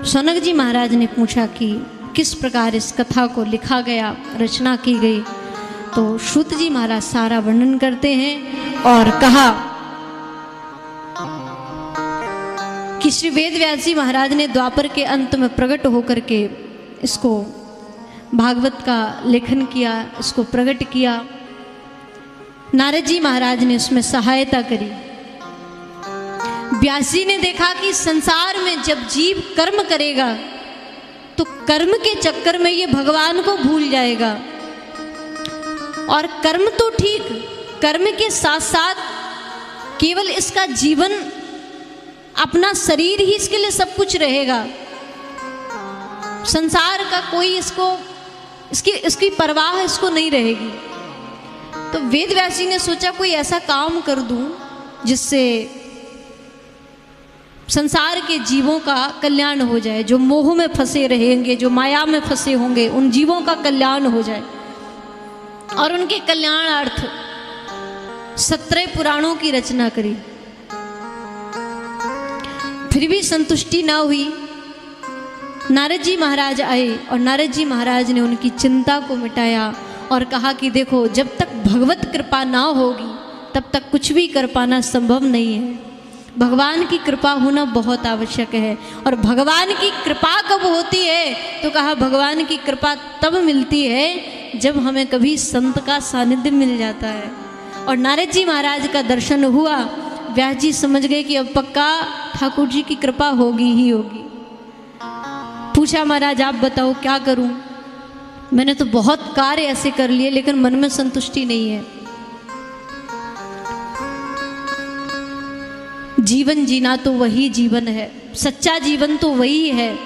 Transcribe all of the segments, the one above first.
सनक जी महाराज ने पूछा कि किस प्रकार इस कथा को लिखा गया, रचना की गई। तो सूत जी महाराज सारा वर्णन करते हैं और कहा कि श्री वेद व्यास जी महाराज ने द्वापर के अंत में प्रकट होकर के इसको भागवत का लेखन किया, इसको प्रकट किया। नारद जी महाराज ने उसमें सहायता करी। व्यास जी ने देखा कि संसार में जब जीव कर्म करेगा तो कर्म के चक्कर में ये भगवान को भूल जाएगा। और कर्म तो ठीक, कर्म के साथ साथ केवल इसका जीवन, अपना शरीर ही इसके लिए सब कुछ रहेगा। संसार का कोई इसकी परवाह इसको नहीं रहेगी। तो वेद व्यास जी ने सोचा कोई ऐसा काम कर दूं जिससे संसार के जीवों का कल्याण हो जाए, जो मोह में फंसे रहेंगे, जो माया में फंसे होंगे, उन जीवों का कल्याण हो जाए। और उनके कल्याणार्थ 17 पुराणों की रचना करी। फिर भी संतुष्टि ना हुई। नारद जी महाराज आए और नारद जी महाराज ने उनकी चिंता को मिटाया और कहा कि देखो, जब तक भगवत कृपा ना होगी तब तक कुछ भी कर पाना संभव नहीं है। भगवान की कृपा होना बहुत आवश्यक है। और भगवान की कृपा कब होती है? तो कहा भगवान की कृपा तब मिलती है जब हमें कभी संत का सानिध्य मिल जाता है। और नारद जी महाराज का दर्शन हुआ। व्यास जी समझ गए कि अब पक्का ठाकुर जी की कृपा होगी ही होगी। पूछा, महाराज आप बताओ क्या करूं? मैंने तो बहुत कार्य ऐसे कर लिए लेकिन मन में संतुष्टि नहीं है। जीवन जीना तो वही जीवन है, सच्चा जीवन तो वही है,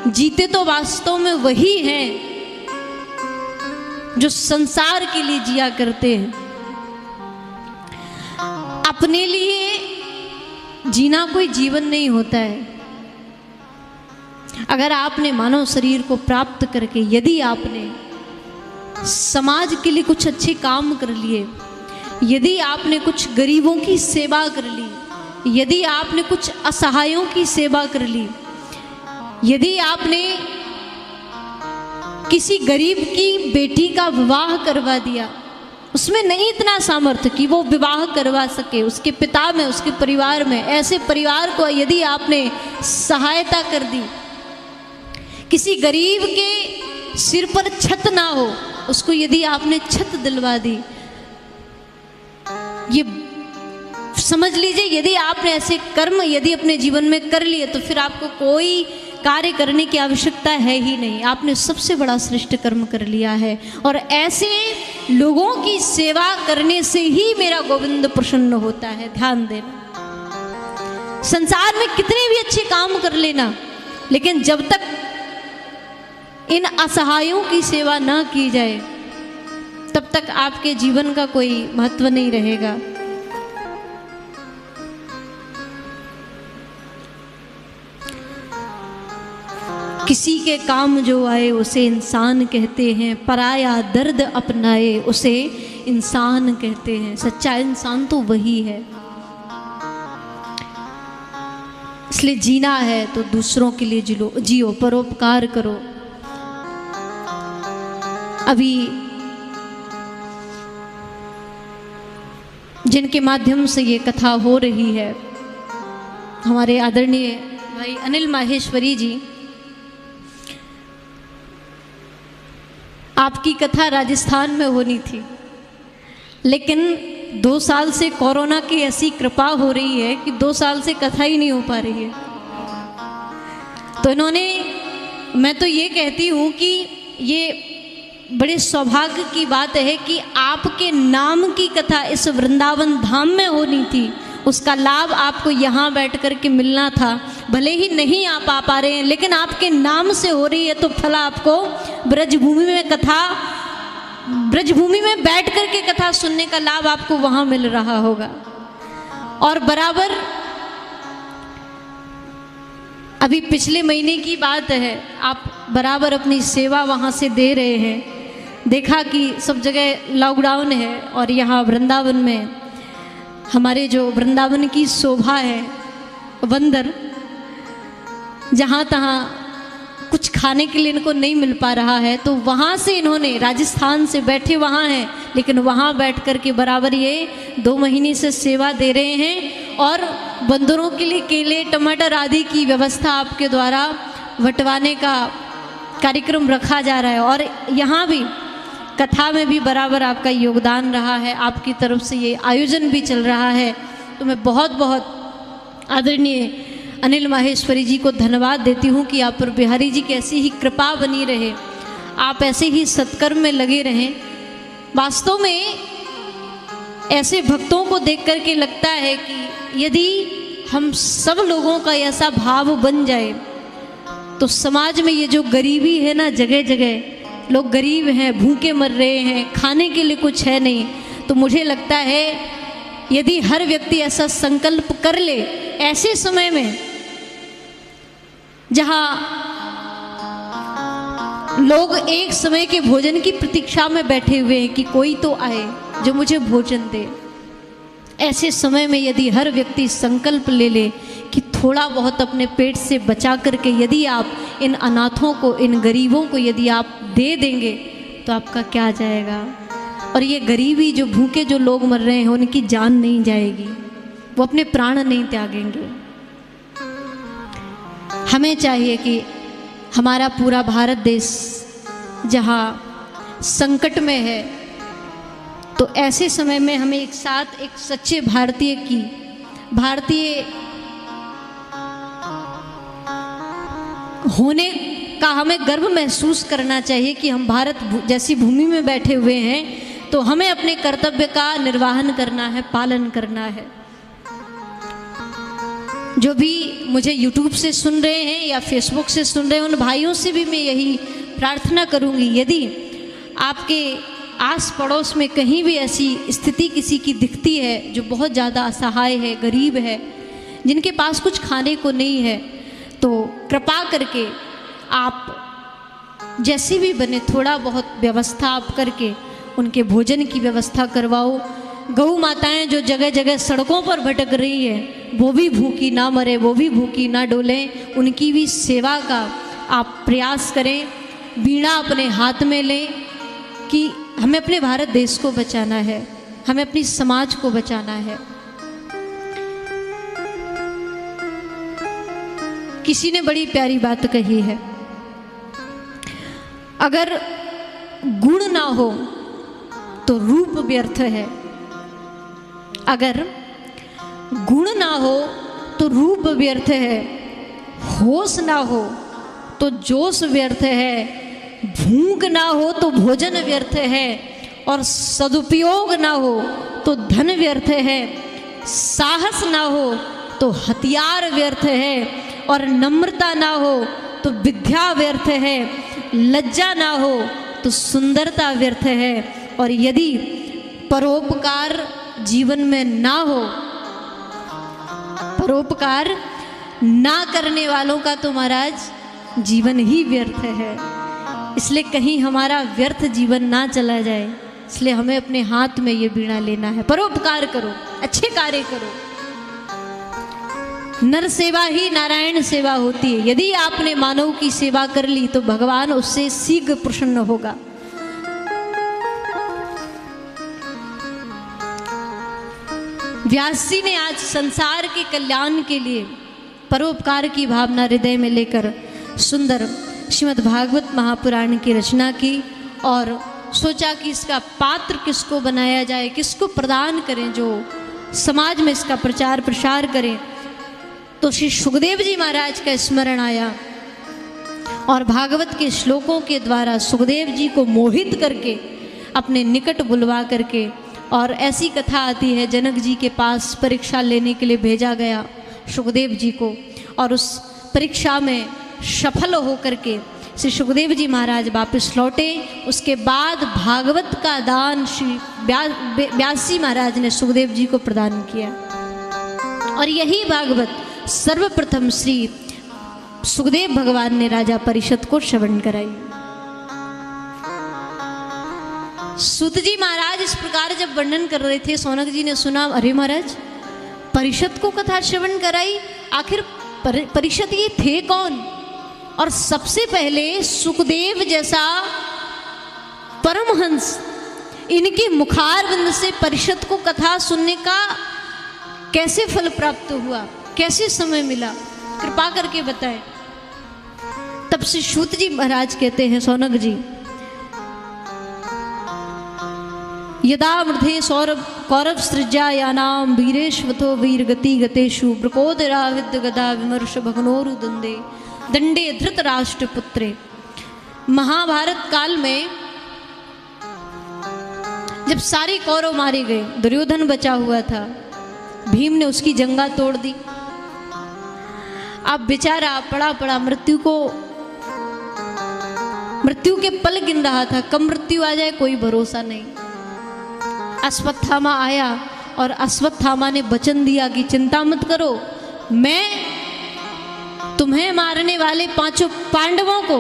जीते तो वास्तव में वही हैं जो संसार के लिए जिया करते हैं। अपने लिए जीना कोई जीवन नहीं होता है। अगर आपने मानव शरीर को प्राप्त करके यदि आपने समाज के लिए कुछ अच्छे काम कर लिए, यदि आपने कुछ गरीबों की सेवा कर ली, यदि आपने कुछ असहायों की सेवा कर ली, यदि आपने किसी गरीब की बेटी का विवाह करवा दिया, उसमें नहीं इतना सामर्थ्य कि वो विवाह करवा सके, उसके पिता में, उसके परिवार में, ऐसे परिवार को यदि आपने सहायता कर दी, किसी गरीब के सिर पर छत ना हो उसको यदि आपने छत दिलवा दी, ये समझ लीजिए यदि आपने ऐसे कर्म यदि अपने जीवन में कर लिए तो फिर आपको कोई कार्य करने की आवश्यकता है ही नहीं। आपने सबसे बड़ा श्रेष्ठ कर्म कर लिया है। और ऐसे लोगों की सेवा करने से ही मेरा गोविंद प्रसन्न होता है। ध्यान देना, संसार में कितने भी अच्छे काम कर लेना, लेकिन जब तक इन असहायों की सेवा ना की जाए तब तक आपके जीवन का कोई महत्व नहीं रहेगा। किसी के काम जो आए उसे इंसान कहते हैं, पराया दर्द अपनाए उसे इंसान कहते हैं। सच्चा इंसान तो वही है। इसलिए जीना है तो दूसरों के लिए जियो, परोपकार करो। अभी जिनके माध्यम से ये कथा हो रही है, हमारे आदरणीय भाई अनिल माहेश्वरी जी, आपकी कथा राजस्थान में होनी थी, लेकिन 2 साल से कोरोना की ऐसी कृपा हो रही है कि 2 साल से कथा ही नहीं हो पा रही है। तो इन्होंने, मैं तो ये कहती हूँ कि ये बड़े सौभाग्य की बात है कि आपके नाम की कथा इस वृंदावन धाम में होनी थी, उसका लाभ आपको यहाँ बैठ कर के मिलना था। भले ही नहीं आप आ पा रहे हैं, लेकिन आपके नाम से हो रही है तो फल आपको ब्रजभूमि में कथा, ब्रजभूमि में बैठ कर के कथा सुनने का लाभ आपको वहाँ मिल रहा होगा। और बराबर अभी पिछले महीने की बात है, आप बराबर अपनी सेवा वहाँ से दे रहे हैं। देखा कि सब जगह लॉकडाउन है और यहाँ वृंदावन में हमारे जो वृंदावन की शोभा है, वंदर, जहाँ तहाँ कुछ खाने के लिए इनको नहीं मिल पा रहा है, तो वहाँ से इन्होंने, राजस्थान से बैठे वहाँ हैं, लेकिन वहाँ बैठ कर के बराबर ये 2 महीने से सेवा दे रहे हैं और बंदरों के लिए केले, टमाटर आदि की व्यवस्था आपके द्वारा बंटवाने का कार्यक्रम रखा जा रहा है। और यहाँ भी कथा में भी बराबर आपका योगदान रहा है, आपकी तरफ से ये आयोजन भी चल रहा है। तो मैं बहुत बहुत आदरणीय अनिल माहेश्वरी जी को धन्यवाद देती हूँ कि आप पर बिहारी जी की ऐसी ही कृपा बनी रहे, आप ऐसे ही सत्कर्म में लगे रहें। वास्तव में ऐसे भक्तों को देख कर के लगता है कि यदि हम सब लोगों का ऐसा भाव बन जाए तो समाज में ये जो गरीबी है ना, जगह जगह लोग गरीब हैं, भूखे मर रहे हैं, खाने के लिए कुछ है नहीं, तो मुझे लगता है यदि हर व्यक्ति ऐसा संकल्प कर ले ऐसे समय में जहाँ लोग एक समय के भोजन की प्रतीक्षा में बैठे हुए हैं कि कोई तो आए जो मुझे भोजन दे, ऐसे समय में यदि हर व्यक्ति संकल्प ले ले कि थोड़ा बहुत अपने पेट से बचा करके यदि आप इन अनाथों को, इन गरीबों को यदि आप दे देंगे तो आपका क्या जाएगा। और ये गरीबी, जो भूखे जो लोग मर रहे हैं, उनकी जान नहीं जाएगी, वो अपने प्राण नहीं त्यागेंगे। हमें चाहिए कि हमारा पूरा भारत देश जहाँ संकट में है, तो ऐसे समय में हमें एक साथ एक सच्चे भारतीय होने का हमें गर्व महसूस करना चाहिए कि हम भारत जैसी भूमि में बैठे हुए हैं, तो हमें अपने कर्तव्य का निर्वहन करना है, पालन करना है। जो भी मुझे YouTube से सुन रहे हैं या Facebook से सुन रहे हैं, उन भाइयों से भी मैं यही प्रार्थना करूंगी, यदि आपके आस पड़ोस में कहीं भी ऐसी स्थिति किसी की दिखती है जो बहुत ज़्यादा असहाय है, गरीब है, जिनके पास कुछ खाने को नहीं है, तो कृपा करके आप जैसी भी बने थोड़ा बहुत व्यवस्था आप करके उनके भोजन की व्यवस्था करवाओ। गौ माताएं जो जगह जगह सड़कों पर भटक रही है, वो भी भूखी ना मरे, वो भी भूखी ना डोलें, उनकी भी सेवा का आप प्रयास करें। बीड़ा अपने हाथ में लें कि हमें अपने भारत देश को बचाना है, हमें अपनी समाज को बचाना है। किसी ने बड़ी प्यारी बात कही है, अगर गुण ना हो तो रूप व्यर्थ है, अगर गुण ना हो तो रूप व्यर्थ है, होश ना हो तो जोश व्यर्थ है, भूख ना हो तो भोजन व्यर्थ है, और सदुपयोग ना हो तो धन व्यर्थ है, साहस ना हो तो हथियार व्यर्थ है, और नम्रता ना हो तो विद्या व्यर्थ है, लज्जा ना हो तो सुंदरता व्यर्थ है, और यदि परोपकार जीवन में ना हो, परोपकार ना करने वालों का तो महाराज जीवन ही व्यर्थ है। इसलिए कहीं हमारा व्यर्थ जीवन ना चला जाए, इसलिए हमें अपने हाथ में ये बीड़ा लेना है। परोपकार करो, अच्छे कार्य करो। नर सेवा ही नारायण सेवा होती है। यदि आपने मानव की सेवा कर ली तो भगवान उससे शीघ्र प्रसन्न होगा। व्यास जी ने आज संसार के कल्याण के लिए परोपकार की भावना हृदय में लेकर सुंदर श्रीमद् भागवत महापुराण की रचना की, और सोचा कि इसका पात्र किसको बनाया जाए, किसको प्रदान करें जो समाज में इसका प्रचार प्रसार करें। तो श्री सुखदेव जी महाराज का स्मरण आया, और भागवत के श्लोकों के द्वारा सुखदेव जी को मोहित करके अपने निकट बुलवा करके, और ऐसी कथा आती है जनक जी के पास परीक्षा लेने के लिए भेजा गया सुखदेव जी को, और उस परीक्षा में सफल होकर के श्री सुखदेव जी महाराज वापस लौटे। उसके बाद भागवत का दान श्री व्यास जी महाराज ने सुखदेव जी को प्रदान किया, और यही भागवत सर्वप्रथम श्री सुखदेव भगवान ने राजा परीक्षित को श्रवण कराई। सूत जी महाराज इस प्रकार जब वर्णन कर रहे थे, सौनक जी ने सुना, अरे महाराज परीक्षित को कथा श्रवण कराई, आखिर परिषद ये थे कौन? और सबसे पहले सुखदेव जैसा परमहंस, इनके मुखारविंद से परिषद को कथा सुनने का कैसे फल प्राप्त हुआ, कैसे समय मिला, कृपा करके बताएं। तब से सूत जी महाराज कहते हैं, सौनक जी, यदा मृधे सौरभ कौरव सृजायानाम वीरेश्वतो वीरगति गतेषु ब्रकोदराविद्य गदा विमर्श भगनोरु दंडे दंडे धृतराष्ट्र पुत्रे। महाभारत काल में जब सारे कौरव मारे गए, दुर्योधन बचा हुआ था, भीम ने उसकी जंगा तोड़ दी। अब बेचारा पड़ा पड़ा मृत्यु के पल गिन रहा था, कब मृत्यु आ जाए कोई भरोसा नहीं। अश्वत्थामा आया और अश्वत्थामा ने वचन दिया कि चिंता मत करो, मैं तुम्हें मारने वाले 5 पांडवों को,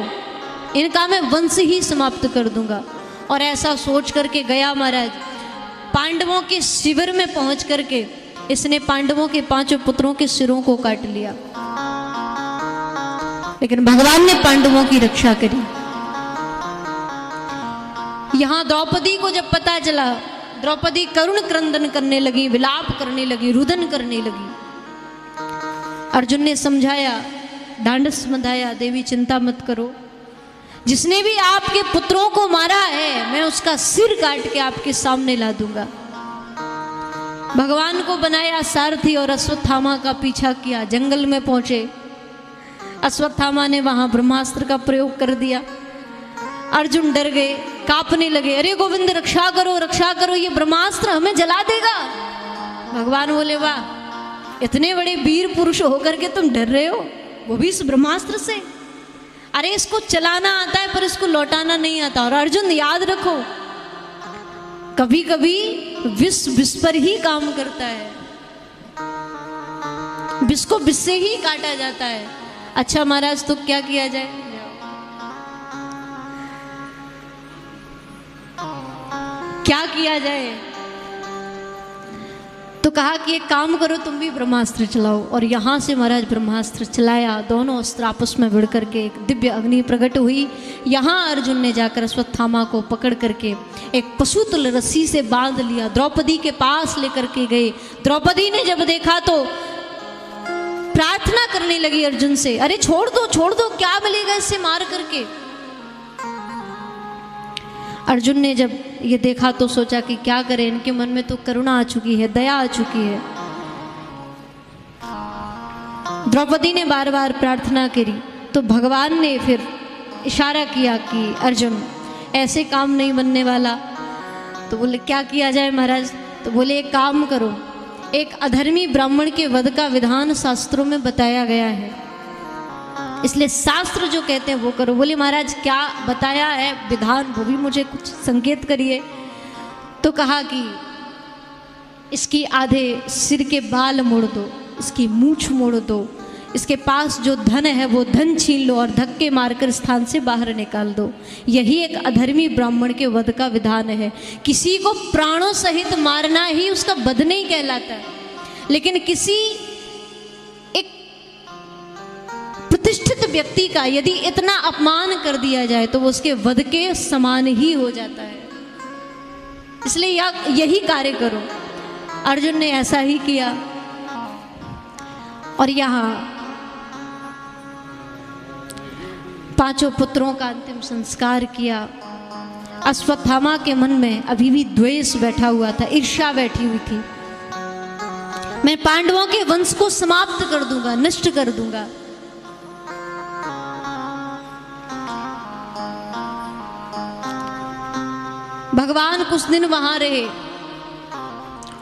इनका मैं वंश ही समाप्त कर दूंगा। और ऐसा सोच करके गया महाराज, पांडवों के शिविर में पहुंच करके इसने पांडवों के 5 पुत्रों के सिरों को काट लिया। लेकिन भगवान ने पांडवों की रक्षा करी। यहां द्रौपदी को जब पता चला, द्रौपदी करुण क्रंदन करने लगी, विलाप करने लगी, रुदन करने लगी। अर्जुन ने समझाया, ढांढस बंधाया, देवी चिंता मत करो, जिसने भी आपके पुत्रों को मारा है मैं उसका सिर काट के आपके सामने ला दूंगा। भगवान को बनाया सारथी और अश्वत्थामा का पीछा किया, जंगल में पहुंचे। अश्वत्थामा ने वहां ब्रह्मास्त्र का प्रयोग कर दिया। अर्जुन डर गए, कांपने लगे, अरे गोविंद रक्षा करो, ये ब्रह्मास्त्र हमें जला देगा। भगवान बोले, वाह, इतने बड़े वीर पुरुष होकर के तुम डर रहे हो, वो भी इस ब्रह्मास्त्र से? अरे इसको चलाना आता है पर इसको लौटाना नहीं आता। और अर्जुन याद रखो, कभी कभी विष पर ही काम करता है, विष को विष से ही काटा जाता है। अच्छा महाराज, तो क्या किया जाए? क्या किया जाए? तो कहा कि एक काम करो, तुम भी ब्रह्मास्त्र चलाओ। और यहां से महाराज ब्रह्मास्त्र चलाया, दोनों अस्त्र आपस में भिड़ करके एक दिव्य अग्नि प्रकट हुई। यहां अर्जुन ने जाकर अश्वत्थामा को पकड़ करके एक पशुतुल रस्सी से बांध लिया, द्रौपदी के पास लेकर के गए। द्रौपदी ने जब देखा तो प्रार्थना करने लगी अर्जुन से, अरे छोड़ दो, क्या मिलेगा इससे मार करके। अर्जुन ने जब ये देखा तो सोचा कि क्या करें, इनके मन में तो करुणा आ चुकी है, दया आ चुकी है। द्रौपदी ने बार बार प्रार्थना करी तो भगवान ने फिर इशारा किया कि अर्जुन, ऐसे काम नहीं बनने वाला। तो बोले क्या किया जाए महाराज? तो बोले एक काम करो, एक अधर्मी ब्राह्मण के वध का विधान शास्त्रों में बताया गया है, इसलिए शास्त्र जो कहते हैं वो करो। बोले महाराज क्या बताया है विधान, वो भी मुझे कुछ संकेत करिए। तो कहा कि इसकी आधे सिर के बाल मोड़ दो, इसकी मूंछ मोड़ दो, इसके पास जो धन है वो धन छीन लो और धक्के मारकर स्थान से बाहर निकाल दो। यही एक अधर्मी ब्राह्मण के वध का विधान है। किसी को प्राणों सहित मारना ही उसका वध नहीं कहलाता है, लेकिन किसी एक प्रतिष्ठित व्यक्ति का यदि इतना अपमान कर दिया जाए तो वो उसके वध के समान ही हो जाता है। इसलिए यही कार्य करो। अर्जुन ने ऐसा ही किया और यहाँ 5 पुत्रों का अंतिम संस्कार किया। अश्वत्थामा के मन में अभी भी द्वेष बैठा हुआ था, ईर्ष्या बैठी हुई थी। मैं पांडवों के वंश को समाप्त कर दूंगा, नष्ट कर दूंगा। भगवान कुछ दिन वहां रहे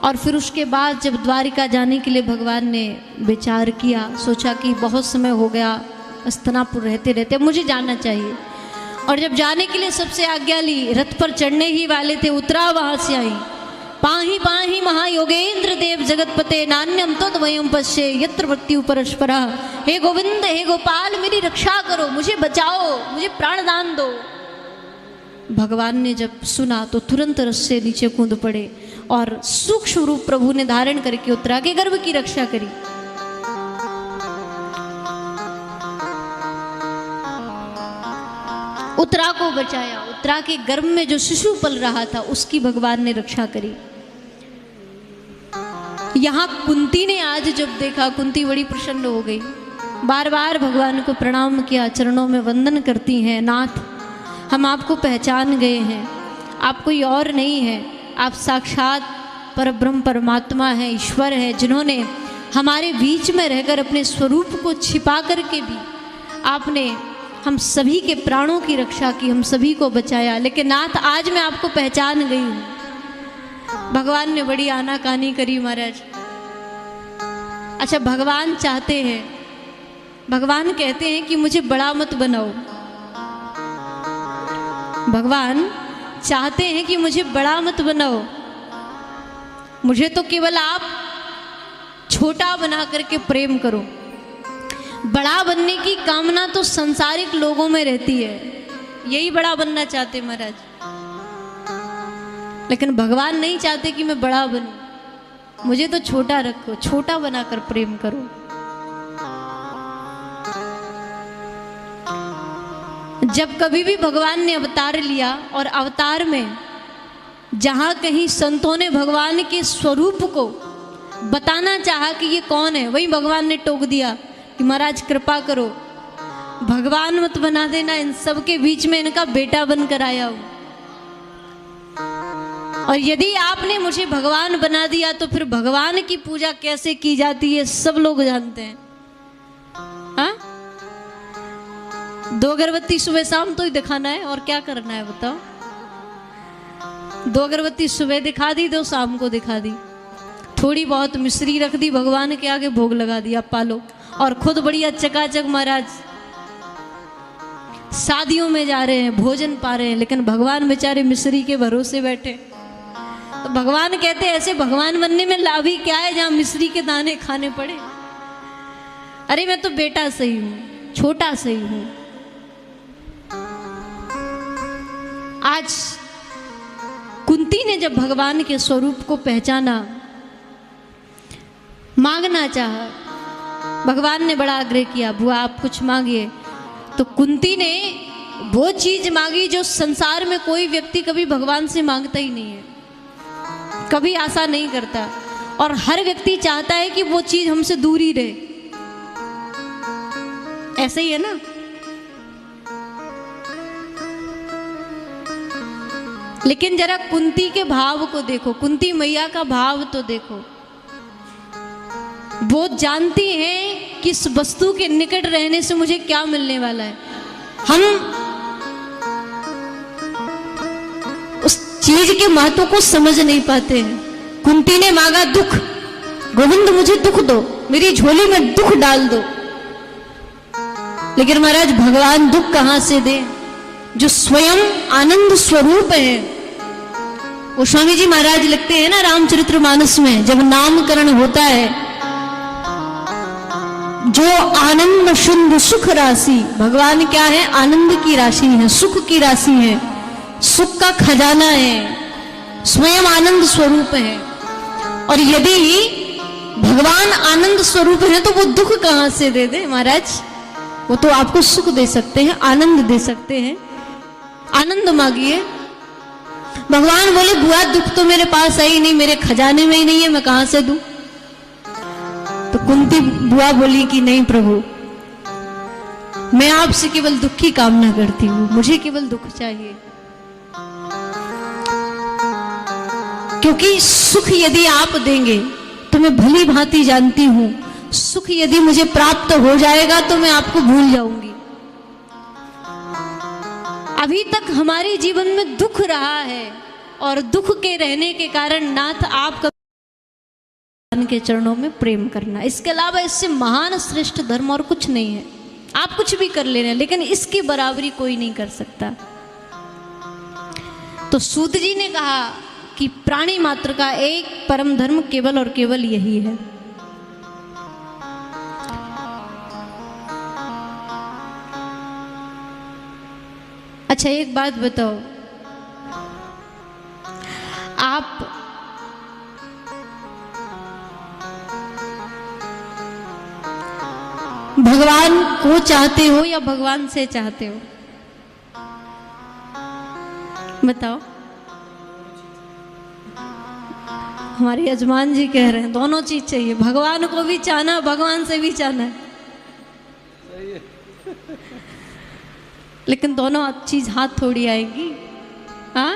और फिर उसके बाद जब द्वारिका जाने के लिए भगवान ने विचार किया, सोचा कि बहुत समय हो गया हस्तिनापुर रहते रहते, मुझे जाना चाहिए। और जब जाने के लिए सबसे आज्ञा ली, रथ पर चढ़ने ही वाले थे, उतरा वहां से आई, पाही पाही महायोगेंद्र देव जगतपते नान्यम तो वयम पश्ये यत्र मृत्यु परस्परा। हे गोविंद, हे गोपाल, मेरी रक्षा करो, मुझे बचाओ, मुझे प्राणदान दो। भगवान ने जब सुना तो तुरंत रथ से नीचे कूद पड़े और सूक्ष्म रूप प्रभु ने धारण करके उत्तरा के गर्भ की रक्षा करी। उत्तरा को बचाया, उत्तरा के गर्भ में जो शिशु पल रहा था उसकी भगवान ने रक्षा करी। यहाँ कुंती ने आज जब देखा, कुंती बड़ी प्रसन्न हो गई, बार बार भगवान को प्रणाम किया, चरणों में वंदन करती हैं, नाथ हम आपको पहचान गए हैं, आप कोई और नहीं है, आप साक्षात परब्रह्म परमात्मा हैं, ईश्वर हैं, जिन्होंने हमारे बीच में रहकर अपने स्वरूप को छिपा करके भी आपने हम सभी के प्राणों की रक्षा की, हम सभी को बचाया। लेकिन नाथ आज मैं आपको पहचान गई हूँ। भगवान ने बड़ी आनाकानी करी महाराज। अच्छा, भगवान चाहते हैं, भगवान कहते हैं कि मुझे बड़ा मत बनाओ। भगवान चाहते हैं कि मुझे बड़ा मत बनाओ, मुझे तो केवल आप छोटा बना करके प्रेम करो। बड़ा बनने की कामना तो संसारिक लोगों में रहती है, यही बड़ा बनना चाहते महाराज, लेकिन भगवान नहीं चाहते कि मैं बड़ा बनूं, मुझे तो छोटा रखो, छोटा बनाकर प्रेम करो। जब कभी भी भगवान ने अवतार लिया और अवतार में जहां कहीं संतों ने भगवान के स्वरूप को बताना चाहा कि ये कौन है, वही भगवान ने टोक दिया कि महाराज कृपा करो, भगवान मत बना देना, इन सब के बीच में इनका बेटा बनकर आया हूं, और यदि आपने मुझे भगवान बना दिया तो फिर भगवान की पूजा कैसे की जाती है सब लोग जानते हैं। हाँ, 2 अगरबत्ती सुबह शाम तो ही दिखाना है, और क्या करना है बताओ। 2 अगरबत्ती सुबह दिखा दी, 2 शाम को दिखा दी, थोड़ी बहुत मिश्री रख दी, भगवान के आगे भोग लगा दिया, पालो, और खुद बढ़िया चकाचक महाराज शादियों में जा रहे हैं, भोजन पा रहे हैं, लेकिन भगवान बेचारे मिश्री के भरोसे बैठे। तो भगवान कहते हैं ऐसे भगवान बनने में लाभ ही क्या है जहां मिश्री के दाने खाने पड़े। अरे मैं तो बेटा सही हूं, छोटा सही हूं। आज कुंती ने जब भगवान के स्वरूप को पहचाना, मांगना चाहा, भगवान ने बड़ा आग्रह किया, बुआ आप कुछ मांगिए, तो कुंती ने वो चीज मांगी जो संसार में कोई व्यक्ति कभी भगवान से मांगता ही नहीं है, कभी आशा नहीं करता, और हर व्यक्ति चाहता है कि वो चीज हमसे दूर ही रहे। ऐसे ही है ना। लेकिन जरा कुंती के भाव को देखो, कुंती मैया का भाव तो देखो, वो जानती हैं कि इस वस्तु के निकट रहने से मुझे क्या मिलने वाला है। हम उस चीज के महत्व को समझ नहीं पाते हैं। कुंती ने मांगा दुख, गोविंद मुझे दुख दो, मेरी झोली में दुख डाल दो, लेकिन महाराज भगवान दुख कहां से दे, जो स्वयं आनंद स्वरूप है। वो स्वामी जी महाराज लिखते हैं ना रामचरितमानस में, जब नामकरण होता है, जो आनंद शुद्ध सुख राशि, भगवान क्या है, आनंद की राशि है, सुख की राशि है, सुख का खजाना है, स्वयं आनंद स्वरूप है। और यदि भगवान आनंद स्वरूप है तो वो दुख कहां से दे दे महाराज, वो तो आपको सुख दे सकते हैं, आनंद दे सकते हैं। आनंद मांगिए। भगवान बोले बुआ दुख तो मेरे पास है ही नहीं, मेरे खजाने में ही नहीं है, मैं कहां से दूं। तो कुंती बुआ बोली कि नहीं प्रभु, मैं आपसे केवल दुख की कामना करती हूं, मुझे केवल दुख चाहिए, क्योंकि सुख यदि आप देंगे तो मैं भली भांति जानती हूं, सुख यदि मुझे प्राप्त हो जाएगा तो मैं आपको भूल जाऊंगी। अभी तक हमारे जीवन में दुख रहा है, और दुख के रहने के कारण नाथ आपका के चरणों में प्रेम करना, इसके अलावा इससे महान श्रेष्ठ धर्म और कुछ नहीं है। आप कुछ भी कर ले रहे हैं, लेकिन इसकी बराबरी कोई नहीं कर सकता। तो सूत जी ने कहा कि प्राणी मात्र का एक परम धर्म केवल और केवल यही है। अच्छा एक बात बताओ, आप भगवान को चाहते हो या भगवान से चाहते हो? बताओ। हमारे यजमान जी कह रहे हैं दोनों चीज चाहिए, भगवान को भी चाहना, भगवान से भी चाहना है, लेकिन दोनों चीज हाथ थोड़ी आएगी। हाँ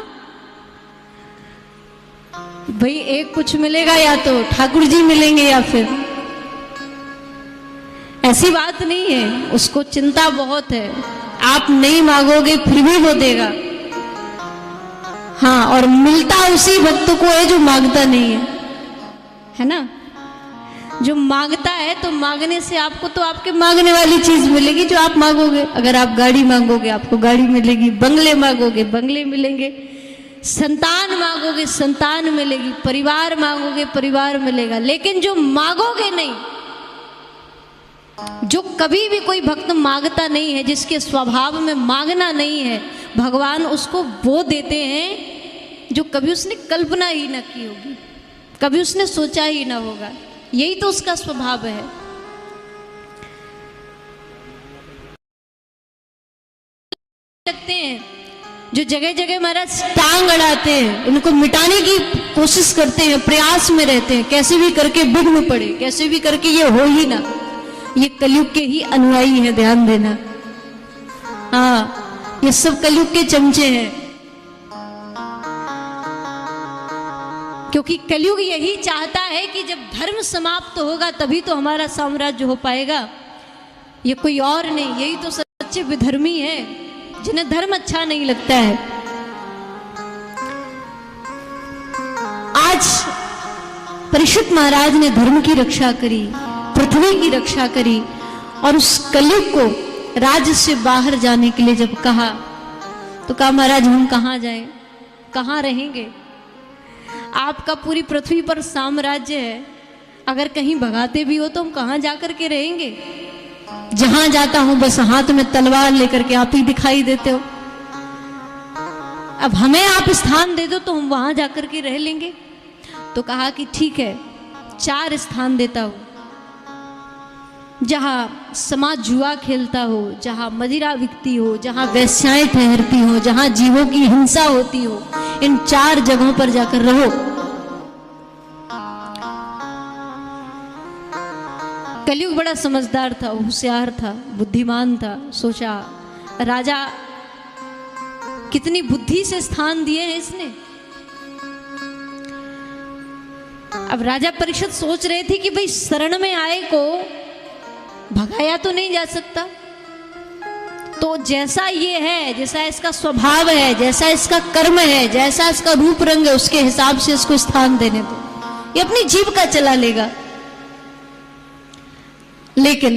भाई, एक कुछ मिलेगा या तो ठाकुर जी मिलेंगे या फिर, ऐसी बात नहीं है। उसको चिंता बहुत है, आप नहीं मांगोगे फिर भी वो देगा। हाँ, और मिलता उसी भक्त को है जो मांगता नहीं है ना। जो मांगता है तो मांगने से आपको तो आपके मांगने वाली चीज मिलेगी जो आप मांगोगे। अगर आप गाड़ी मांगोगे आपको गाड़ी मिलेगी, बंगले मांगोगे बंगले मिलेंगे, संतान मांगोगे संतान मिलेगी, परिवार मांगोगे परिवार मिलेगा। लेकिन जो मांगोगे नहीं, जो कभी भी कोई भक्त मांगता नहीं है, जिसके स्वभाव में मांगना नहीं है, भगवान उसको वो देते हैं जो कभी उसने कल्पना ही ना की होगी, कभी उसने सोचा ही ना होगा। यही तो उसका स्वभाव है। सकते हैं जो जगह जगह महाराज टांग अड़ाते हैं, इनको मिटाने की कोशिश करते हैं, प्रयास में रहते हैं, कैसे भी करके विघ्न पड़े, कैसे भी करके ये हो ही ना। ये कलयुग के ही अनुयायी है, ध्यान देना। हाँ, ये सब कलयुग के चमचे हैं, क्योंकि कलयुग यही चाहता है कि जब धर्म समाप्त होगा तभी तो हमारा साम्राज्य हो पाएगा। ये कोई और नहीं, यही तो सच्चे विधर्मी है, जिन्हें धर्म अच्छा नहीं लगता है। आज परीक्षित महाराज ने धर्म की रक्षा करी, पृथ्वी की रक्षा करी, और उस कलयुग को राज्य से बाहर जाने के लिए जब कहा तो कहा महाराज हम कहाँ जाएं, कहाँ रहेंगे? आपका पूरी पृथ्वी पर साम्राज्य है, अगर कहीं भगाते भी हो तो हम कहाँ जाकर के रहेंगे? जहां जाता हूं बस हाथ में तलवार लेकर के आप ही दिखाई देते हो। अब हमें आप स्थान दे दो तो हम वहां जाकर के रह लेंगे। तो कहा कि ठीक है, 4 स्थान देता हूं, जहां समाज जुआ खेलता हो, जहां मदिरा बिकती हो, जहां वेश्याएं ठहरती हो, जहां जीवों की हिंसा होती हो, इन 4 जगहों पर जाकर रहो। कलयुग बड़ा समझदार था, होशियार था, बुद्धिमान था। सोचा राजा कितनी बुद्धि से स्थान दिए हैं इसने। अब राजा परीक्षित सोच रहे थे कि भाई शरण में आए को भगाया तो नहीं जा सकता, तो जैसा ये है, जैसा इसका स्वभाव है, जैसा इसका कर्म है, जैसा इसका रूप रंग है, उसके हिसाब से इसको स्थान देने दो, ये अपनी जीविका चला लेगा। लेकिन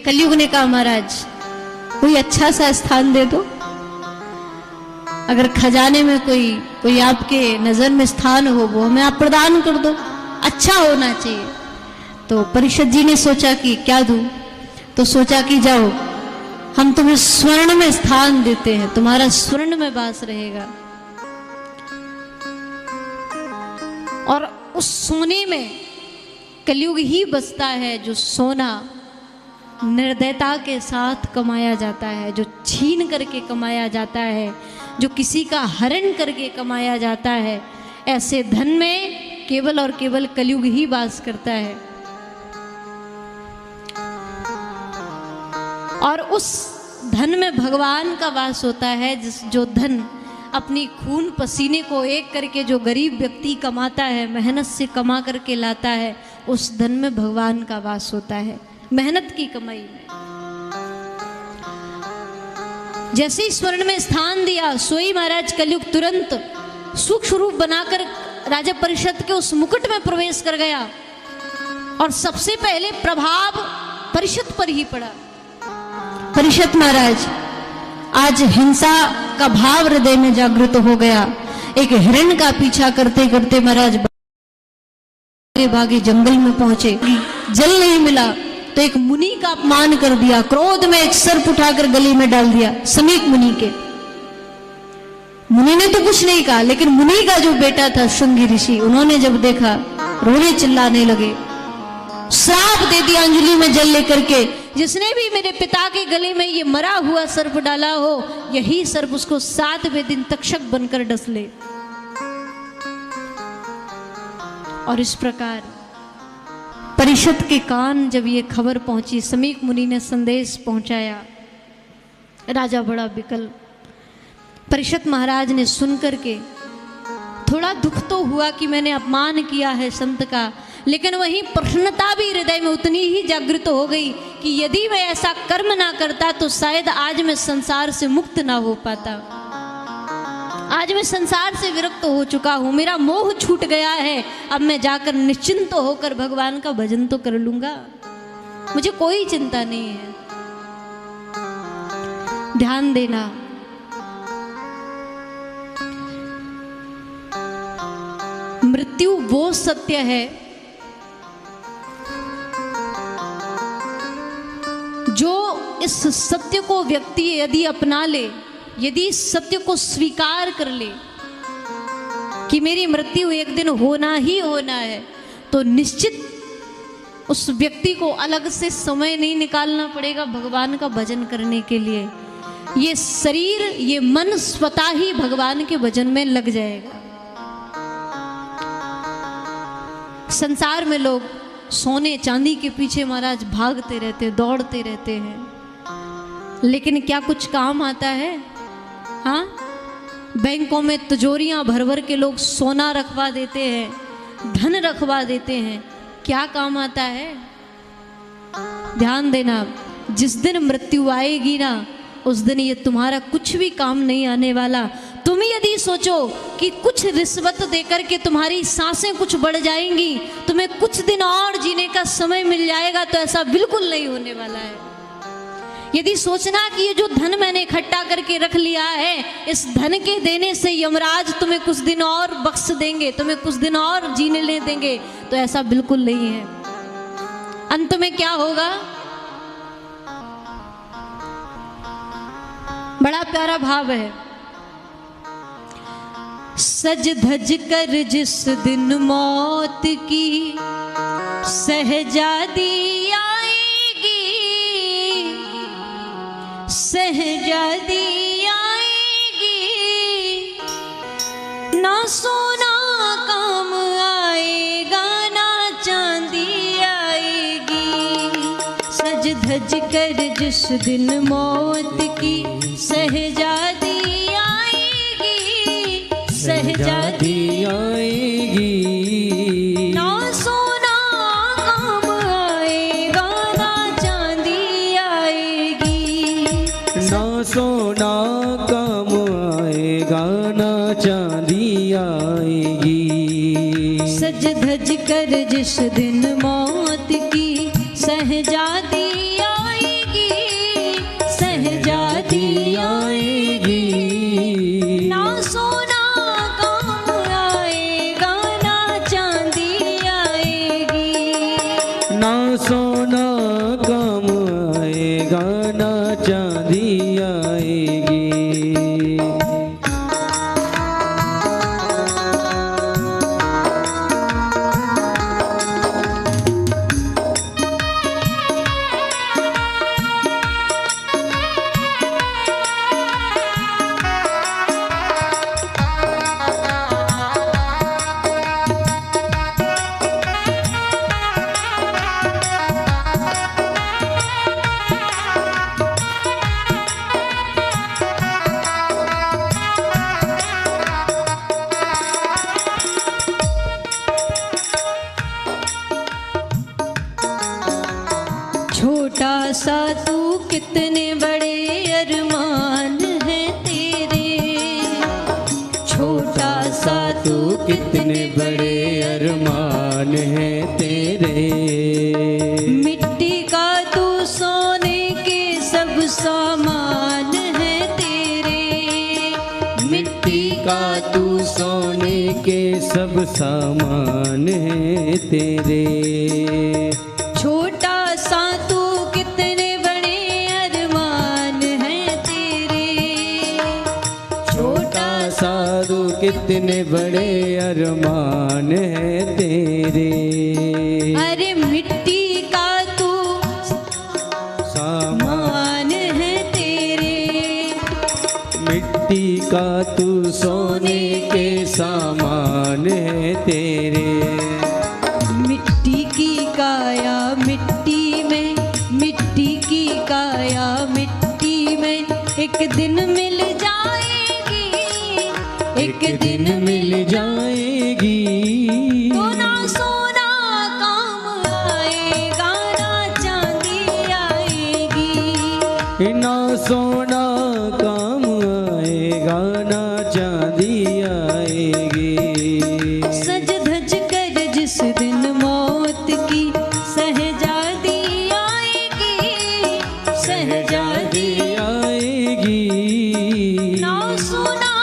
कलयुग ने कहा महाराज कोई अच्छा सा स्थान दे दो, अगर खजाने में कोई आपके नजर में स्थान हो वो हमें आप प्रदान कर दो, अच्छा होना चाहिए। तो परीक्षित जी ने सोचा कि क्या दूं, तो सोचा कि जाओ हम तुम्हें स्वर्ण में स्थान देते हैं, तुम्हारा स्वर्ण में वास रहेगा। और उस सोने में कलयुग ही बसता है जो सोना निर्दयता के साथ कमाया जाता है, जो छीन करके कमाया जाता है, जो किसी का हरण करके कमाया जाता है। ऐसे धन में केवल और केवल कलयुग ही वास करता है। और उस धन में भगवान का वास होता है, जो धन अपनी खून पसीने को एक करके जो गरीब व्यक्ति कमाता है, मेहनत से कमा करके लाता है, उस धन में भगवान का वास होता है, मेहनत की कमाई में। जैसे ही स्वर्ण में स्थान दिया, सोई महाराज कलयुग तुरंत सूक्ष्म रूप बनाकर राजा परीक्षित के उस मुकुट में प्रवेश कर गया, और सबसे पहले प्रभाव परीक्षित पर ही पड़ा। परीक्षित महाराज आज हिंसा का भाव हृदय में जागृत हो गया। एक हिरण का पीछा करते करते महाराज भागे जंगल में पहुंचे, जल नहीं मिला तो एक मुनि का अपमान कर दिया, क्रोध में एक सर्प उठाकर गली में डाल दिया समीक मुनि के। मुनि ने तो कुछ नहीं कहा, लेकिन मुनि का जो बेटा था श्रृंगी ऋषि, उन्होंने जब देखा रोने चिल्लाने लगे, श्राप दे दिया अंजलि में जल लेकर के, जिसने भी मेरे पिता के गले में ये मरा हुआ सर्प डाला हो, यही सर्प उसको 7वें दिन तक्षक बनकर डस ले। और इस प्रकार परिषद के कान जब ये खबर पहुंची, समीक मुनि ने संदेश पहुंचाया, राजा बड़ा विकल। परिषद महाराज ने सुन करके थोड़ा दुख तो हुआ कि मैंने अपमान किया है संत का, लेकिन वहीं प्रसन्नता भी हृदय में उतनी ही जागृत हो गई कि यदि मैं ऐसा कर्म ना करता तो शायद आज मैं संसार से मुक्त ना हो पाता। आज मैं संसार से विरक्त हो चुका हूँ, मेरा मोह छूट गया है। अब मैं जाकर निश्चिंत होकर भगवान का भजन तो कर लूंगा, मुझे कोई चिंता नहीं है। ध्यान देना, मृत्यु वो सत्य है जो इस सत्य को व्यक्ति यदि अपना ले, यदि इस सत्य को स्वीकार कर ले कि मेरी मृत्यु एक दिन होना ही होना है, तो निश्चित उस व्यक्ति को अलग से समय नहीं निकालना पड़ेगा भगवान का भजन करने के लिए। ये शरीर, ये मन स्वतः ही भगवान के भजन में लग जाएगा। संसार में लोग सोने चांदी के पीछे महाराज भागते रहते, दौड़ते रहते हैं, लेकिन क्या कुछ काम आता है? हाँ, बैंकों में तिजोरियां भर भर के लोग सोना रखवा देते हैं, धन रखवा देते हैं, क्या काम आता है? ध्यान देना, जिस दिन मृत्यु आएगी ना, उस दिन ये तुम्हारा कुछ भी काम नहीं आने वाला। तुम यदि सोचो कि कुछ रिश्वत देकर के तुम्हारी सांसें कुछ बढ़ जाएंगी, तुम्हें कुछ दिन और जीने का समय मिल जाएगा, तो ऐसा बिल्कुल नहीं होने वाला है। यदि सोचना कि ये जो धन मैंने इकट्ठा करके रख लिया है, इस धन के देने से यमराज तुम्हें कुछ दिन और बख्श देंगे, तुम्हें कुछ दिन और जीने ले देंगे, तो ऐसा बिल्कुल नहीं है। अंत में क्या होगा? बड़ा प्यारा भाव है, सज धज कर जिस दिन मौत की सहजादी आएगी, सहजादी आएगी, ना सोना काम आएगा ना चांदी आएगी। सज धज कर जिस दिन मौत की सहजादी आएगी, सहजादी आएगी, ना सोना काम आएगा ना चांदी आएगी, ना सोना काम आएगा ना चांदी आएगी। सज धज कर जिस दिन मौत की सहजादी आएगी, सहजादी आएगी, ना सोना काम आएगा ना चांदी आएगी, ना सोना काम आएगा ना चांदी आएगी। छोटा सा तू कितने बड़े अरमान है तेरे, छोटा सा तू कितने बड़े अरमान हैं तेरे। मिट्टी का तू सोने के सब सामान है तेरे, मिट्टी का तू सोने के सब सामान हैं तेरे। छोटा सा तू कितने बड़े अरमान है तेरे, छोटा सा तू कितने बड़े अरमान हैं तेरे। अरे मिट्टी का तू मिट्टी का तू सोने के सामान है तेरे। मिट्टी की काया मिट्टी में, मिट्टी की काया मिट्टी में, एक दिन मिल जाएगी, एक दिन मिल जाएगी। तो ना सोना काम आएगा ना चांदी आएगी, ना सोना काम आएगा ना चांदी आएगी। सज धज कर जिस दिन मौत की सहजादी आएगी, सहजादी आएगी। ना सोना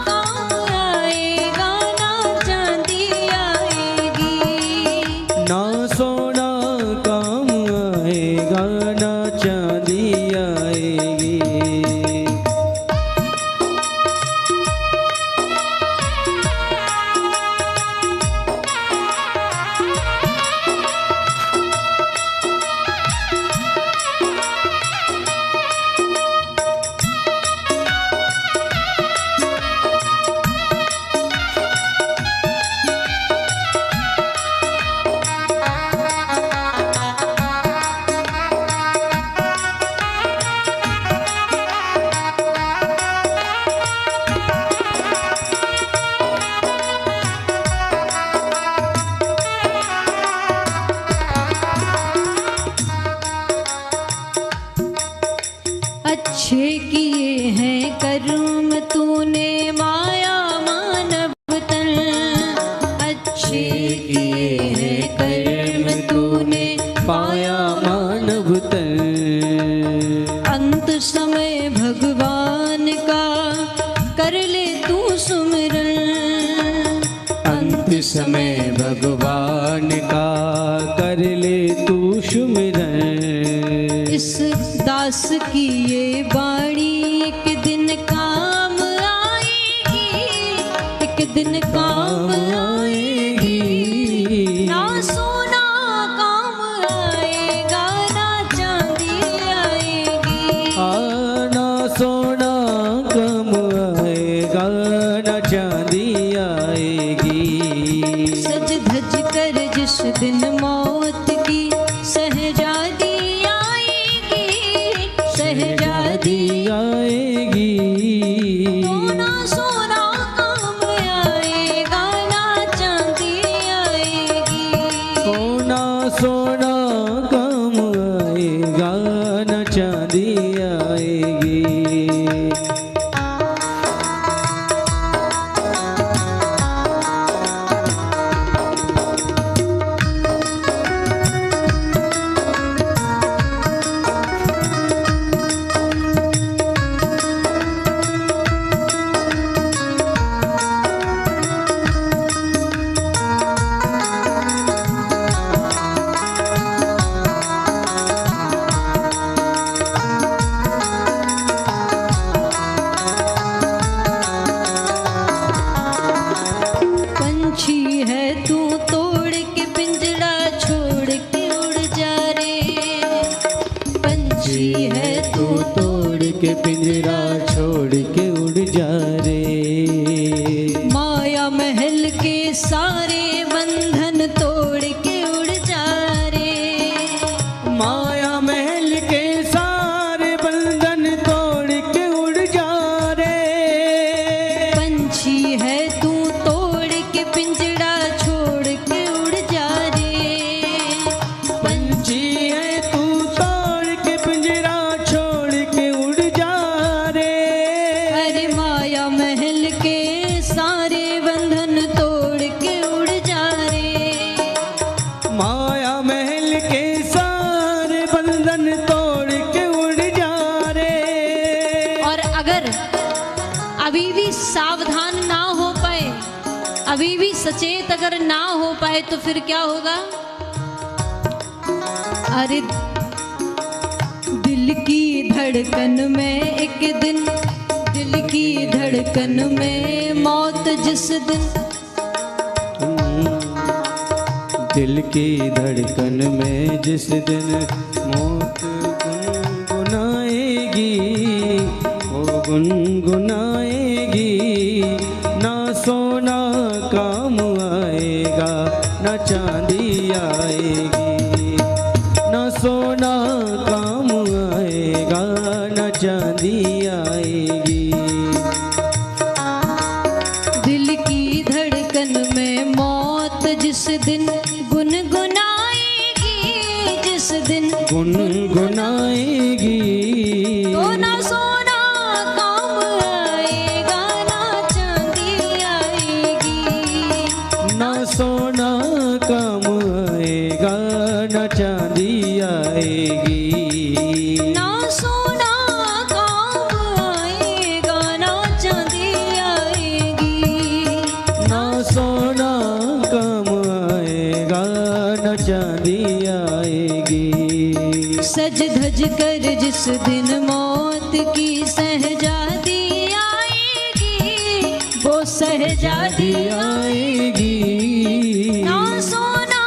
काम आएगा ना चांदी आएगी, ना सोना काम आएगा ना चांदी आएगी। अच्छे किए हैं कर्म तूने माया मानव तन, अच्छे किए हैं कर्म तूने पाया मानव तन। अंत समय भगवान का कर ले तू सुमिरन, अंत समय भगवान का कर ले तू सुमिरन। इस दास की ये बाणी एक दिन काम आएगी, एक दिन काम आएगी। ना सोना काम आएगा ना चांदी आएगी, ना सोना काम आएगा ना चांदी आएगी। सज धज कर जिस दिन मौत की सहजादी आएगी, सहजादी आएगी। तो ना सोना काम आएगा ना चांदी आएगी, ना सोना काम आएगा ना चांदी आएगी। पंछी है तू तोड़ के पिंजरा छोड़ के उड़ जा रे, पंछी है तू तोड़ के पिंजरा छोड़ के उड़ जा रे। माया महल के सारे बंधन तोड़ के उड़ जा रे, माया महल के सारे बंधन तोड़ के उड़ जा रे। पंछी है तू तोड़ के पिंजरा छोड़ के उड़ जा रे, पंछी है तू तोड़ के पिंजरा छोड़ के उड़ जा रे। अरे माया महल के सारे बंधन तोड़ के उड़ जा रे, माया महल के सारे बंधन तोड़ के उड़ जा रे। और अगर अभी भी सावधान ना हो पाए, अभी भी सचेत अगर ना हो पाए तो फिर क्या होगा? अरे दिल की धड़कन में एक दिन, दिल की धड़कन में मौत जिस दिन, दिल की धड़कन में जिस दिन मौत गुनगुनाएगी, वो गुनगुनाएगी, ना सोना काम आएगा, ना चांदी आएगी, ना सोना काम आएगा, ना चांदी आएगी। दिल की धड़कन में मौत जिस दिन गुनगुनाएगी, जिस दिन गुनगुनाएगी, तो ना सोना काम आएगा, ना चांदी आएगी, ना सोना काम आएगा, ना चांदी आएगी, ना सोना काम आएगा, ना चांदी आएगी, ना सोना काम आएगा, ना चांदी आएगी। सज धज कर जिस दिन मौत की सहजादी आएगी, वो सहजादी आएगी, ना सोना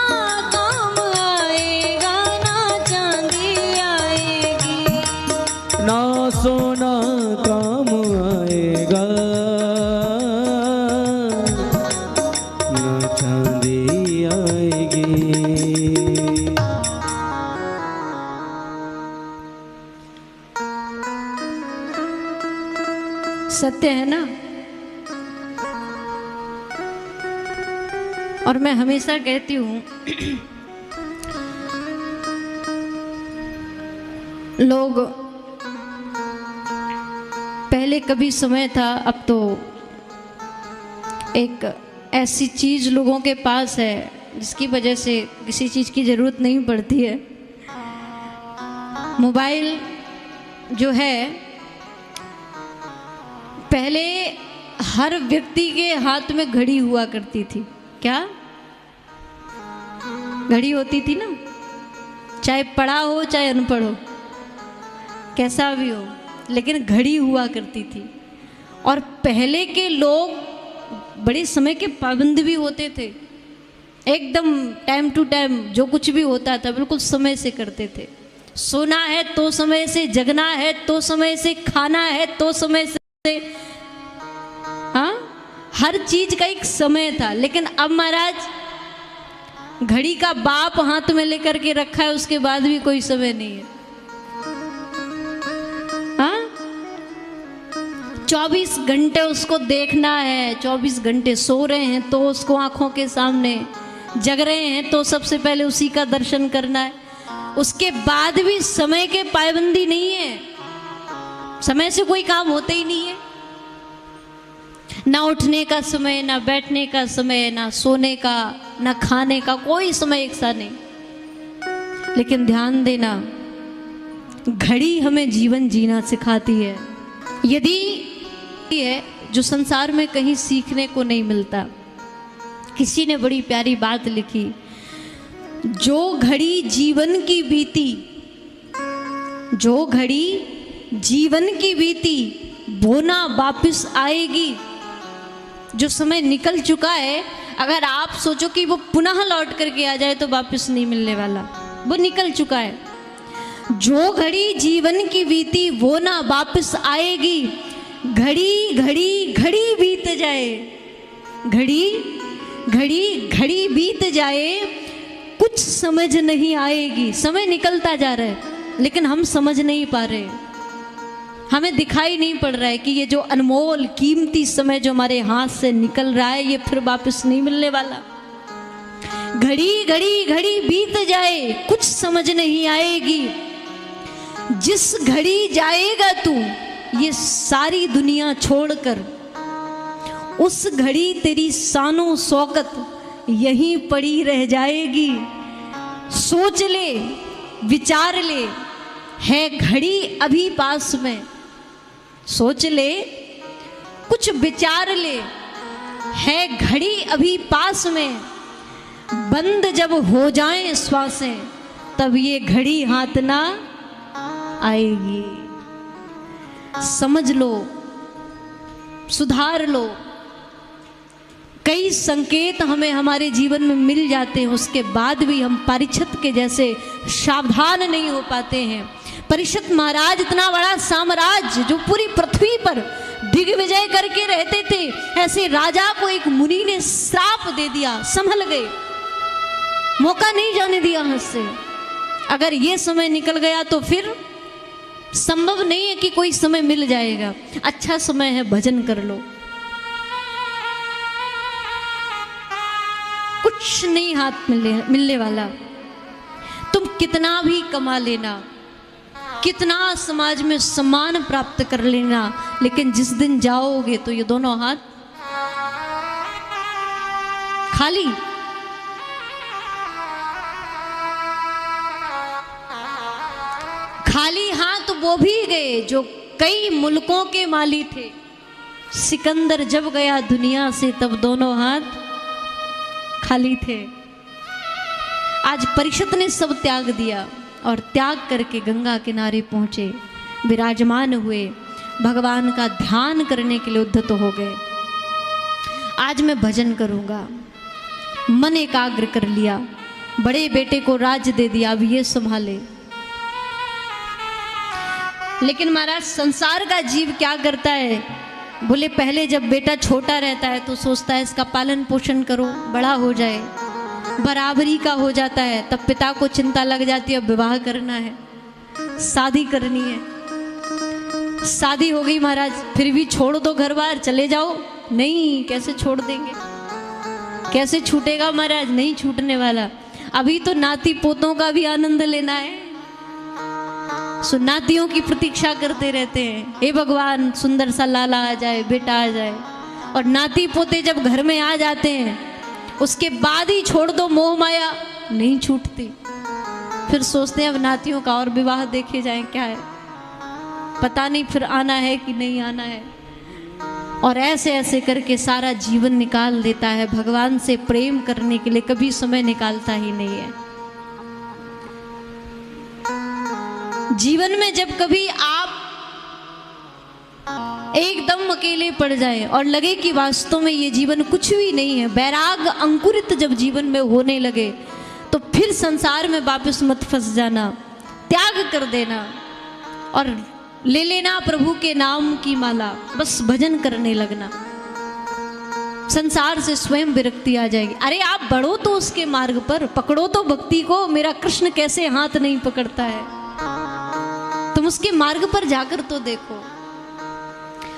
काम आएगा, ना चांदी आएगी, ना सोना काम आएगा, ना चांदी आएगी। सत्य है ना। और मैं हमेशा कहती हूँ लोग पहले कभी समय था, अब तो एक ऐसी चीज लोगों के पास है जिसकी वजह से किसी चीज की जरूरत नहीं पड़ती है। मोबाइल जो है, पहले हर व्यक्ति के हाथ में घड़ी हुआ करती थी। क्या घड़ी होती थी ना, चाहे पढ़ा हो चाहे अनपढ़ हो, कैसा भी हो, लेकिन घड़ी हुआ करती थी। और पहले के लोग बड़े समय के पाबंद भी होते थे, एकदम टाइम टू टाइम जो कुछ भी होता था बिल्कुल समय से करते थे। सोना है तो समय से, जगना है तो समय से, खाना है तो समय से, हाँ, हर चीज का एक समय था। लेकिन अब महाराज घड़ी का बाप हाथ में लेकर के रखा है, उसके बाद भी कोई समय नहीं है। हाँ, 24 घंटे उसको देखना है, 24 घंटे सो रहे हैं तो उसको आंखों के सामने, जग रहे हैं तो सबसे पहले उसी का दर्शन करना है। उसके बाद भी समय के पाबंदी नहीं है, समय से कोई काम होते ही नहीं है। ना उठने का समय, ना बैठने का समय, ना सोने का, ना खाने का, कोई समय एक सा नहीं। लेकिन ध्यान देना, घड़ी हमें जीवन जीना सिखाती है। यदि है जो संसार में कहीं सीखने को नहीं मिलता। किसी ने बड़ी प्यारी बात लिखी, जो घड़ी जीवन की बीती, जो घड़ी जीवन की बीती वो ना वापिस आएगी। जो समय निकल चुका है, अगर आप सोचो कि वो पुनः लौट करके आ जाए तो वापस नहीं मिलने वाला, वो निकल चुका है। जो घड़ी जीवन की बीती वो ना वापस आएगी। घड़ी घड़ी घड़ी बीत जाए, घड़ी घड़ी घड़ी बीत जाए, कुछ समझ नहीं आएगी। समय निकलता जा रहा है लेकिन हम समझ नहीं पा रहे, हमें दिखाई नहीं पड़ रहा है कि ये जो अनमोल कीमती समय जो हमारे हाथ से निकल रहा है ये फिर वापस नहीं मिलने वाला। घड़ी घड़ी घड़ी बीत जाए, कुछ समझ नहीं आएगी। जिस घड़ी जाएगा तू ये सारी दुनिया छोड़कर, उस घड़ी तेरी शानो शौकत यहीं पड़ी रह जाएगी। सोच ले, विचार ले, है घड़ी अभी पास में। सोच ले, कुछ विचार ले, है घड़ी अभी पास में। बंद जब हो जाएं श्वासें तब ये घड़ी हाथ ना आएगी। समझ लो, सुधार लो। कई संकेत हमें हमारे जीवन में मिल जाते हैं, उसके बाद भी हम परिछत के जैसे सावधान नहीं हो पाते हैं। परीक्षित महाराज इतना बड़ा साम्राज्य जो पूरी पृथ्वी पर दिग्विजय करके रहते थे, ऐसे राजा को एक मुनि ने श्राप दे दिया, संभल गए, मौका नहीं जाने दिया हाथ से। अगर ये समय निकल गया तो फिर संभव नहीं है कि कोई समय मिल जाएगा। अच्छा समय है, भजन कर लो। कुछ नहीं हाथ मिलने वाला। तुम कितना भी कमा लेना, कितना समाज में सम्मान प्राप्त कर लेना, लेकिन जिस दिन जाओगे तो ये दोनों हाथ खाली। खाली हाथ वो भी गए जो कई मुल्कों के माली थे। सिकंदर जब गया दुनिया से तब दोनों हाथ खाली थे। आज परीक्षित ने सब त्याग दिया और त्याग करके गंगा किनारे पहुंचे, विराजमान हुए, भगवान का ध्यान करने के लिए उद्यत हो गए। आज मैं भजन करूंगा, मन एकाग्र कर लिया, बड़े बेटे को राज्य दे दिया, अब ये संभाले। लेकिन महाराज संसार का जीव क्या करता है, बोले पहले जब बेटा छोटा रहता है तो सोचता है इसका पालन पोषण करो, बड़ा हो जाए, बराबरी का हो जाता है, तब पिता को चिंता लग जाती है अब विवाह करना है, शादी करनी है। शादी हो गई महाराज, फिर भी छोड़ दो घर बार, चले जाओ। नहीं, कैसे छोड़ देंगे, कैसे छूटेगा महाराज, नहीं छूटने वाला। अभी तो नाती पोतों का भी आनंद लेना है, सो नातियों की प्रतीक्षा करते रहते हैं, हे भगवान सुंदर सा लाला आ जाए, बेटा आ जाए। और नाती पोते जब घर में आ जाते हैं उसके बाद ही छोड़ दो मोह माया, नहीं छूटती। फिर सोचते हैं अब नातियों का और विवाह देखे जाएं, क्या है पता नहीं, फिर आना है कि नहीं आना है। और ऐसे ऐसे करके सारा जीवन निकाल देता है, भगवान से प्रेम करने के लिए कभी समय निकालता ही नहीं है। जीवन में जब कभी आप एकदम अकेले पड़ जाए और लगे कि वास्तव में ये जीवन कुछ भी नहीं है, वैराग अंकुरित जब जीवन में होने लगे, तो फिर संसार में वापस मत फंस जाना, त्याग कर देना और ले लेना प्रभु के नाम की माला, बस भजन करने लगना। संसार से स्वयं विरक्ति आ जाएगी। अरे आप बढ़ो तो उसके मार्ग पर, पकड़ो तो भक्ति को। मेरा कृष्ण कैसे हाथ नहीं पकड़ता है, तुम उसके मार्ग पर जाकर तो देखो।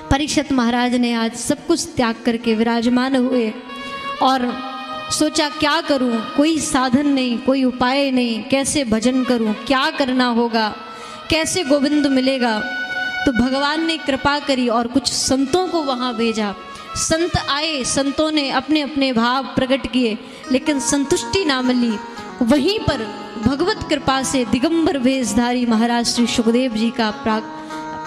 परीक्षित महाराज ने आज सब कुछ त्याग करके विराजमान हुए और सोचा क्या करूं, कोई साधन नहीं, कोई उपाय नहीं, कैसे भजन करूं, क्या करना होगा, कैसे गोविंद मिलेगा। तो भगवान ने कृपा करी और कुछ संतों को वहां भेजा। संत आए, संतों ने अपने अपने भाव प्रकट किए, लेकिन संतुष्टि ना मिली। वहीं पर भगवत कृपा से दिगंबर वेशधारी महाराज श्री सुखदेव जी का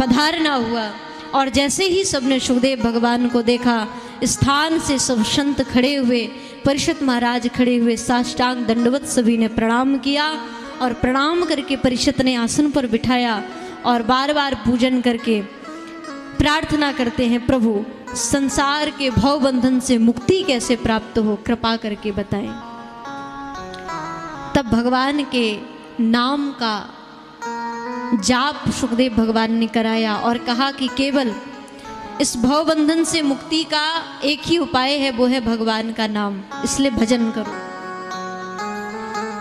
पधारना हुआ। और जैसे ही सबने सुखदेव भगवान को देखा, स्थान से सब संत खड़े हुए, परीक्षित महाराज खड़े हुए, साष्टांग दंडवत सभी ने प्रणाम किया। और प्रणाम करके परीक्षित ने आसन पर बिठाया और बार बार पूजन करके प्रार्थना करते हैं, प्रभु संसार के भव बंधन से मुक्ति कैसे प्राप्त हो, कृपा करके बताएं। तब भगवान के नाम का जाप सुखदेव भगवान ने कराया और कहा कि केवल इस भव बंधन से मुक्ति का एक ही उपाय है, वो है भगवान का नाम, इसलिए भजन करो।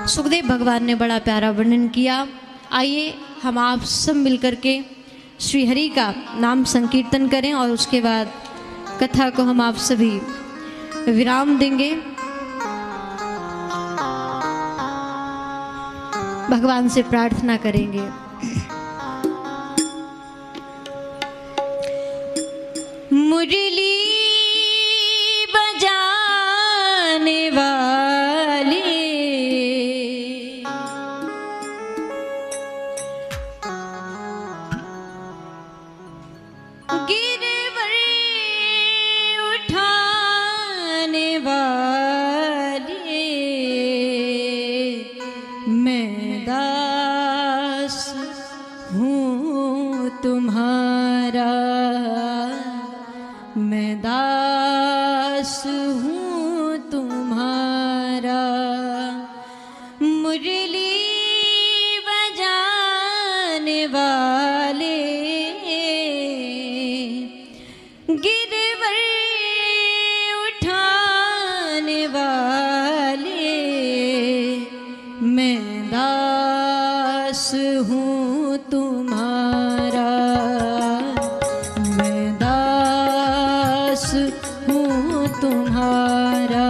सुखदेव भगवान ने बड़ा प्यारा वर्णन किया। आइए हम आप सब मिलकर के श्री हरि का नाम संकीर्तन करें और उसके बाद कथा को हम आप सभी विराम देंगे। भगवान से प्रार्थना करेंगे। मुरली बजाने वाले गिरवर उठाने वाले, मैं दास हूँ तुम्हारा, मैं दास हूँ तुम्हारा। मुरली बजाने वाले तुम्हारा,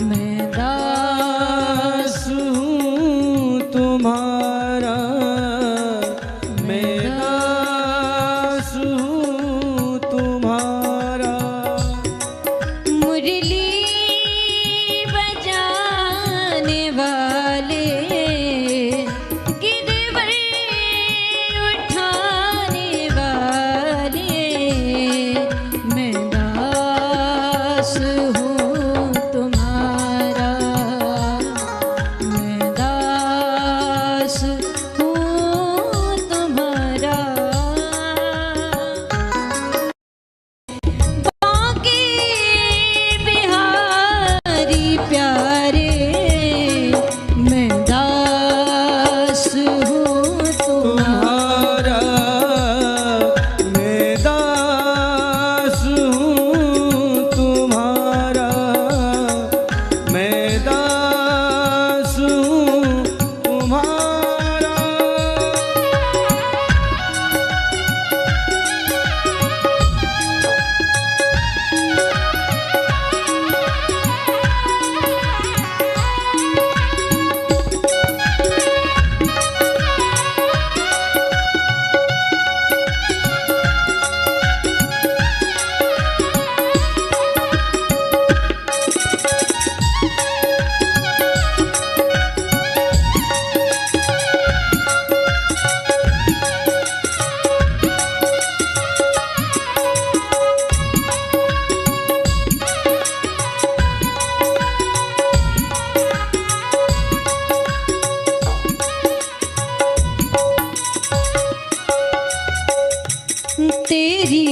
मैं दास हूँ तुम्हारा, मैं दास हूँ तुम्हारा। मुरली बजाने वाले, गिरवर उठाने वाले, मैं दास हूँ तुम्हारा, मैं दास हूँ तुम्हारा। बांके बिहारी प्यारे, मैं दास हूँ तुम्हारा, तुम्हारा, मैं दास हूँ तुम्हारा, मैं दास हूँ तुम्हारा। तेरी